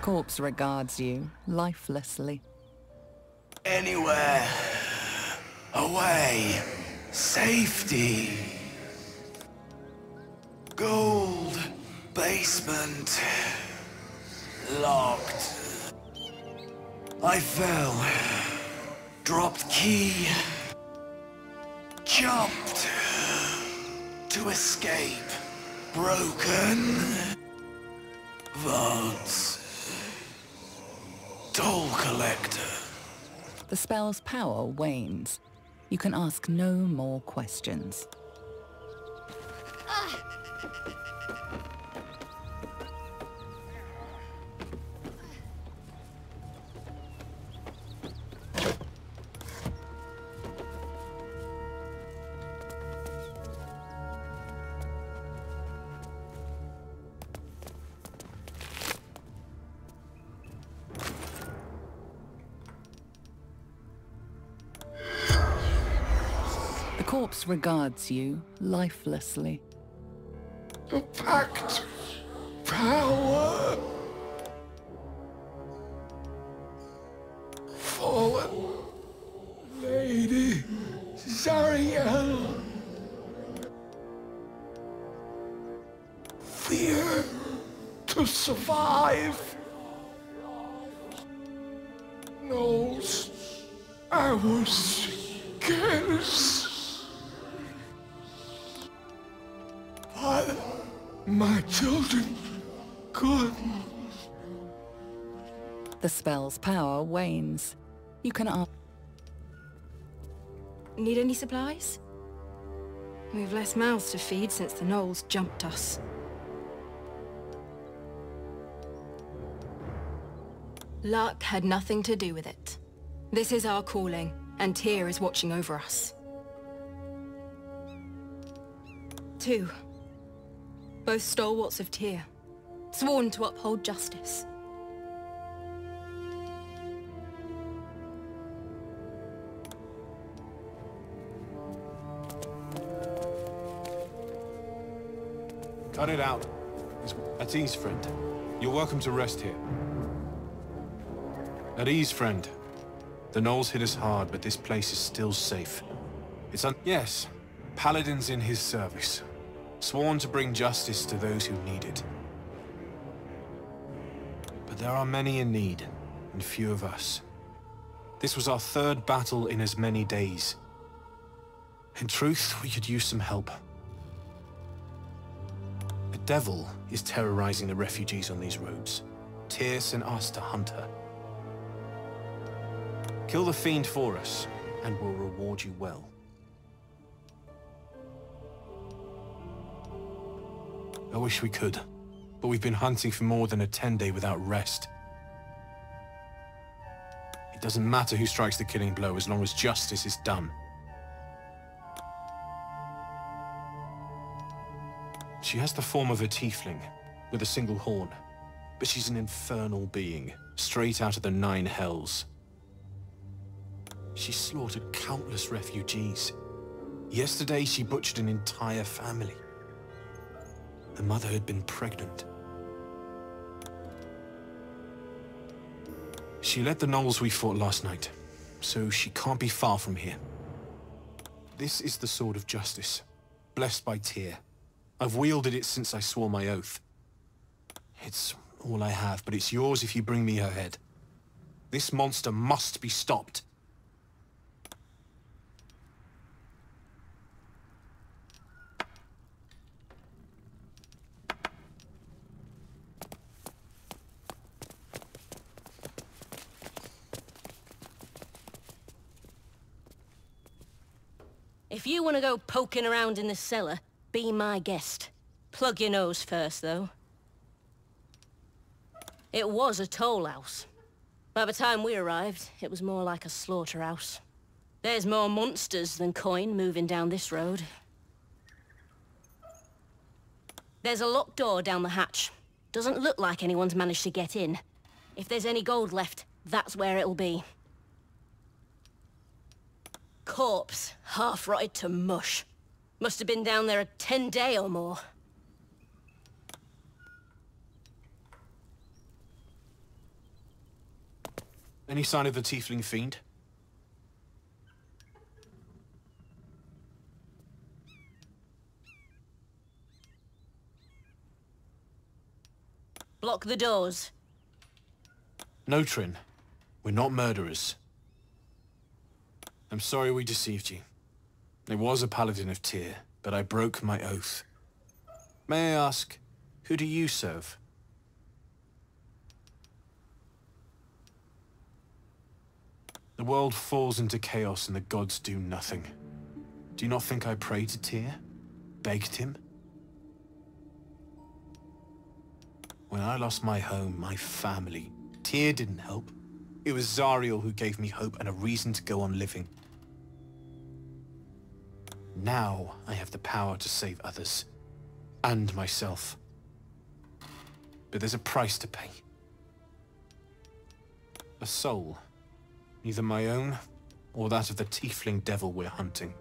The corpse regards you lifelessly. Anywhere. Away. Safety. Gold. Basement. Locked. I fell. Dropped key. Jumped. To escape. Broken. Vaults. Toll collector. The spell's power wanes. You can ask no more questions. The corpse regards you lifelessly. The pact. Power. Fallen. Lady Zariel. Fear to survive. Knows I was careless. But my children could. The spell's power wanes. You can ask. Need any supplies? We've less mouths to feed since the gnolls jumped us. Luck had nothing to do with it. This is our calling, and Tyr is watching over us. 2. Both stalwarts of Tyr, sworn to uphold justice. Cut it out. At ease, friend. You're welcome to rest here. At ease, friend. The gnolls hit us hard, but this place is still safe. Yes, Paladin's in his service. Sworn to bring justice to those who need it. But there are many in need, and few of us. This was our 3rd battle in as many days. In truth, we could use some help. A devil is terrorizing the refugees on these roads. Tyr sent us to hunt her. Kill the fiend for us, and we'll reward you well. I wish we could, but we've been hunting for more than a 10-day without rest. It doesn't matter who strikes the killing blow as long as justice is done. She has the form of a tiefling, with a single horn, but she's an infernal being, straight out of the 9 hells. She slaughtered countless refugees. Yesterday, she butchered an entire family. The mother had been pregnant. She led the gnolls we fought last night, so she can't be far from here. This is the Sword of Justice, blessed by Tyr. I've wielded it since I swore my oath. It's all I have, but it's yours if you bring me her head. This monster must be stopped. If you want to go poking around in the cellar, be my guest. Plug your nose first, though. It was a toll house. By the time we arrived, it was more like a slaughterhouse. There's more monsters than coin moving down this road. There's a locked door down the hatch. Doesn't look like anyone's managed to get in. If there's any gold left, that's where it'll be. Corpse, half rotted to mush. Must have been down there a 10-day or more. Any sign of the tiefling fiend? Block the doors. No, Trin. We're not murderers. I'm sorry we deceived you. I was a paladin of Tyr, but I broke my oath. May I ask, who do you serve? The world falls into chaos and the gods do nothing. Do you not think I prayed to Tyr? Begged him? When I lost my home, my family, Tyr didn't help. It was Zariel who gave me hope and a reason to go on living. Now I have the power to save others. And myself. But there's a price to pay. A soul. Either my own, or that of the tiefling devil we're hunting.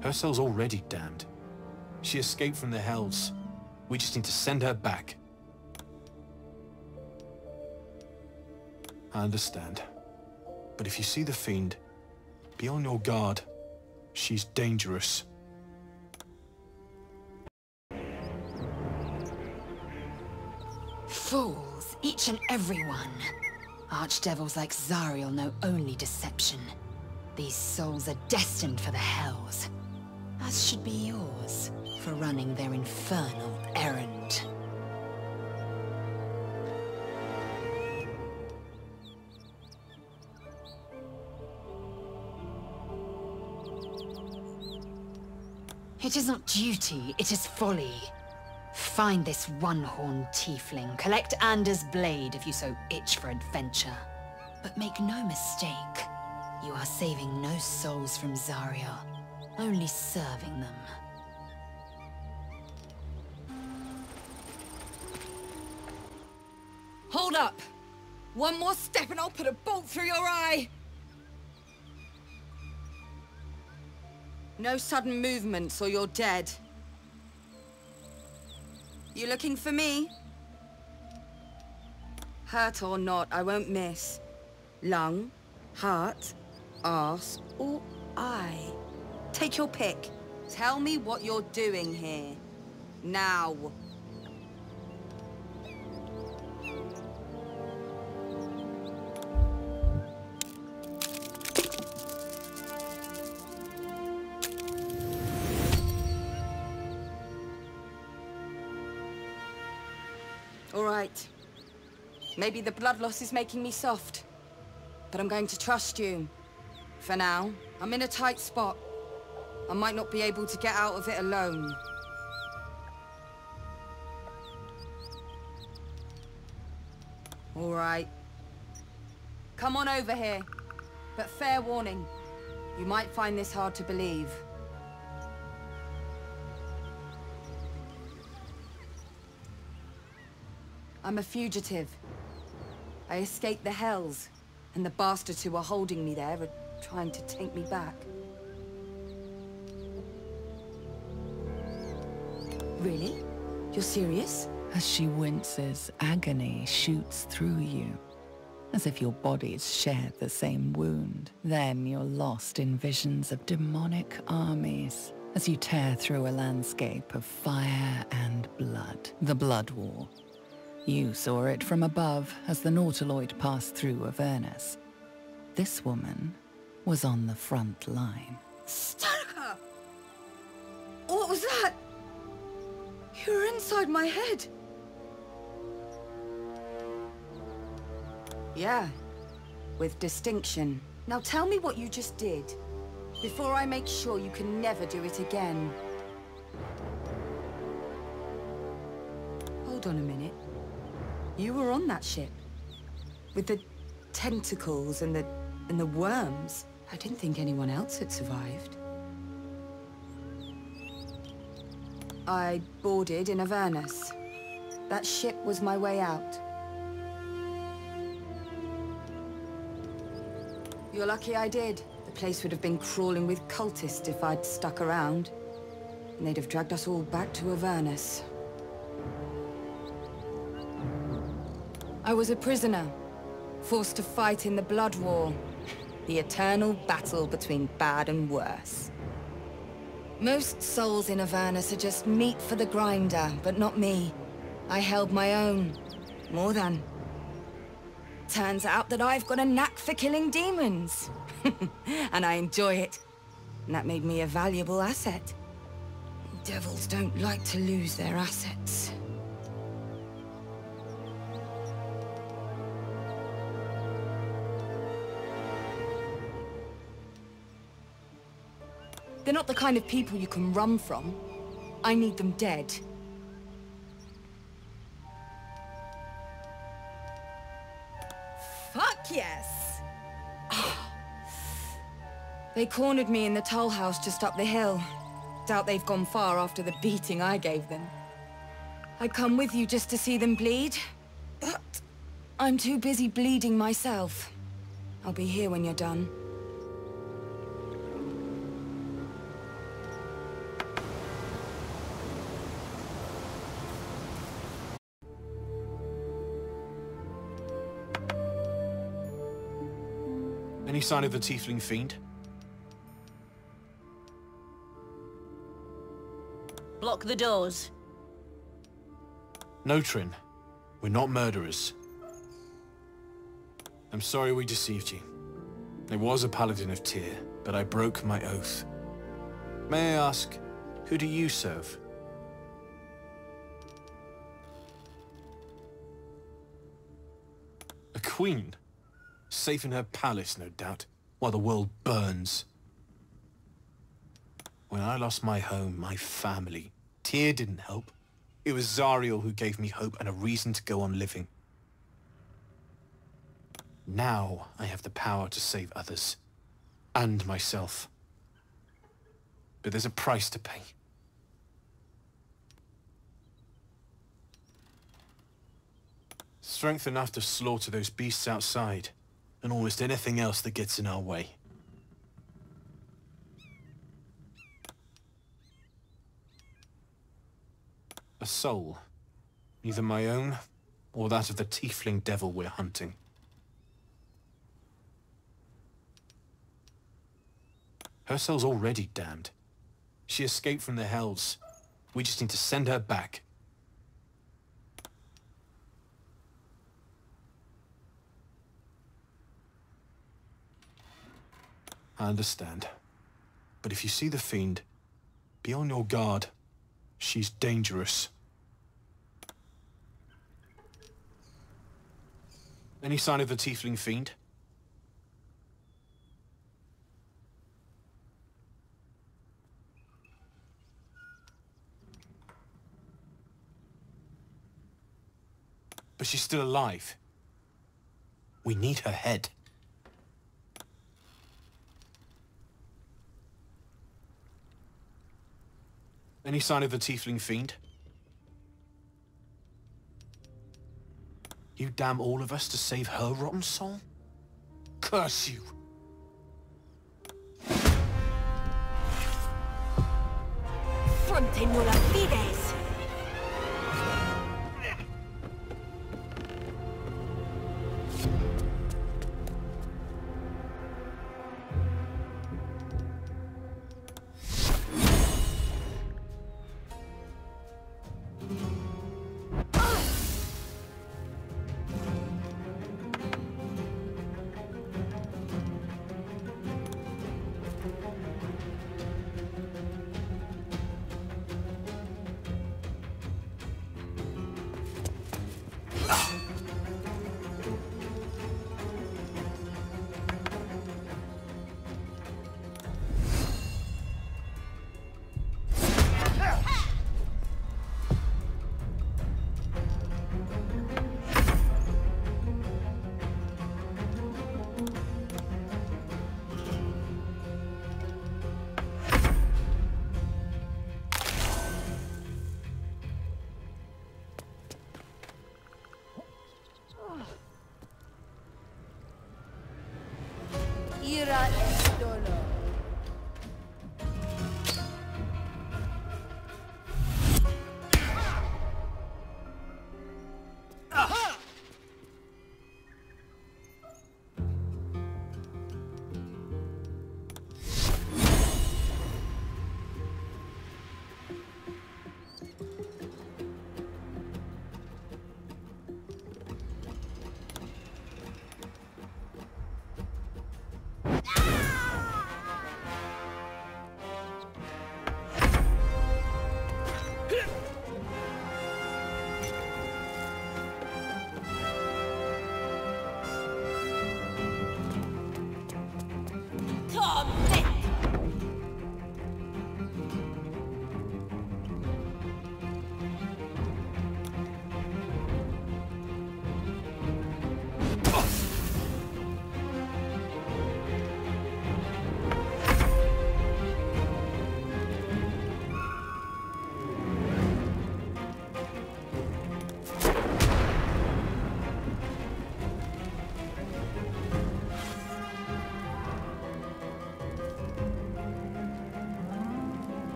Her soul's already damned. She escaped from the hells. We just need to send her back. I understand. But if you see the fiend, be on your guard. She's dangerous. Fools, each and every one. Archdevils like Zariel know only deception. These souls are destined for the hells, as should be yours, for running their infernal errand. It is not duty, it is folly. Find this one-horned tiefling, collect Anders' blade if you so itch for adventure. But make no mistake, you are saving no souls from Zariel, only serving them. Hold up! One more step and I'll put a bolt through your eye! No sudden movements or you're dead. You looking for me? Hurt or not, I won't miss. Lung, heart, arse, or eye. Take your pick. Tell me what you're doing here. Now. All right. Maybe the blood loss is making me soft. But I'm going to trust you. For now, I'm in a tight spot. I might not be able to get out of it alone. All right. Come on over here. But fair warning, you might find this hard to believe. I'm a fugitive. I escaped the hells, and the bastards who are holding me there are trying to take me back. Really? You're serious? As she winces, agony shoots through you, as if your bodies shared the same wound. Then you're lost in visions of demonic armies, as you tear through a landscape of fire and blood. The Blood War. You saw it from above as the Nautiloid passed through Avernus. This woman was on the front line. Starka! What was that? You were inside my head. Yeah, with distinction. Now tell me what you just did, before I make sure you can never do it again. Hold on a minute. You were on that ship, with the tentacles and the worms. I didn't think anyone else had survived. I boarded in Avernus. That ship was my way out. You're lucky I did. The place would have been crawling with cultists if I'd stuck around. And they'd have dragged us all back to Avernus. I was a prisoner, forced to fight in the Blood War. The eternal battle between bad and worse. Most souls in Avernus are just meat for the grinder, but not me. I held my own. More than. Turns out that I've got a knack for killing demons. And I enjoy it. And that made me a valuable asset. Devils don't like to lose their assets. They're not the kind of people you can run from. I need them dead. Fuck yes! They cornered me in the toll house just up the hill. Doubt they've gone far after the beating I gave them. I'd come with you just to see them bleed, but I'm too busy bleeding myself. I'll be here when you're done. Any sign of the tiefling fiend? Block the doors. No, Trin. We're not murderers. I'm sorry we deceived you. I was a paladin of Tyr, but I broke my oath. May I ask, who do you serve? A queen? Safe in her palace, no doubt, while the world burns. When I lost my home, my family, Tyr didn't help. It was Zariel who gave me hope and a reason to go on living. Now I have the power to save others. And myself. But there's a price to pay. Strength enough to slaughter those beasts outside, and almost anything else that gets in our way. A soul. Neither my own, or that of the tiefling devil we're hunting. Her soul's already damned. She escaped from the Hells. We just need to send her back. I understand. But if you see the fiend, be on your guard. She's dangerous. Any sign of the tiefling fiend? But she's still alive. We need her head. Any sign of the tiefling fiend? You damn all of us to save her rotten soul? Curse you! Frontenula fides! Ira es dolor.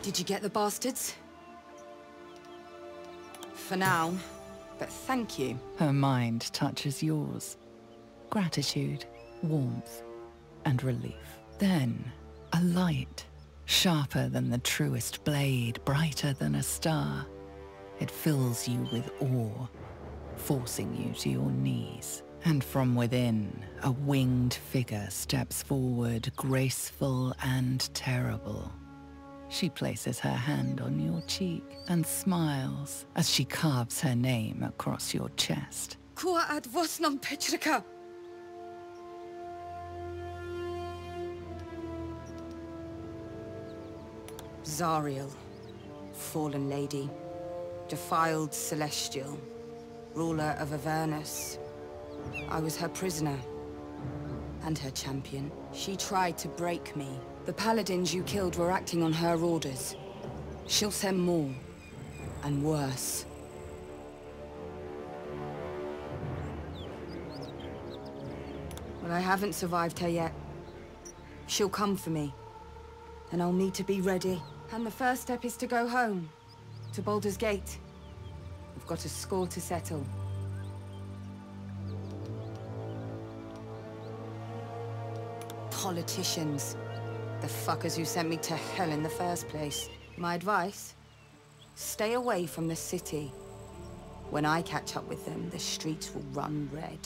Did you get the bastards? For now, but thank you. Her mind touches yours. Gratitude, warmth, and relief. Then, a light, sharper than the truest blade, brighter than a star. It fills you with awe, forcing you to your knees. And from within, a winged figure steps forward, graceful and terrible. She places her hand on your cheek and smiles as she carves her name across your chest. Kua ad vosnam Petrika! Zariel, fallen lady, defiled celestial, ruler of Avernus. I was her prisoner, and her champion. She tried to break me. The paladins you killed were acting on her orders. She'll send more, and worse. Well, I haven't survived her yet. She'll come for me, and I'll need to be ready. And the first step is to go home, to Baldur's Gate. I've got a score to settle. Politicians. The fuckers who sent me to hell in the first place. My advice? Stay away from the city. When I catch up with them, the streets will run red.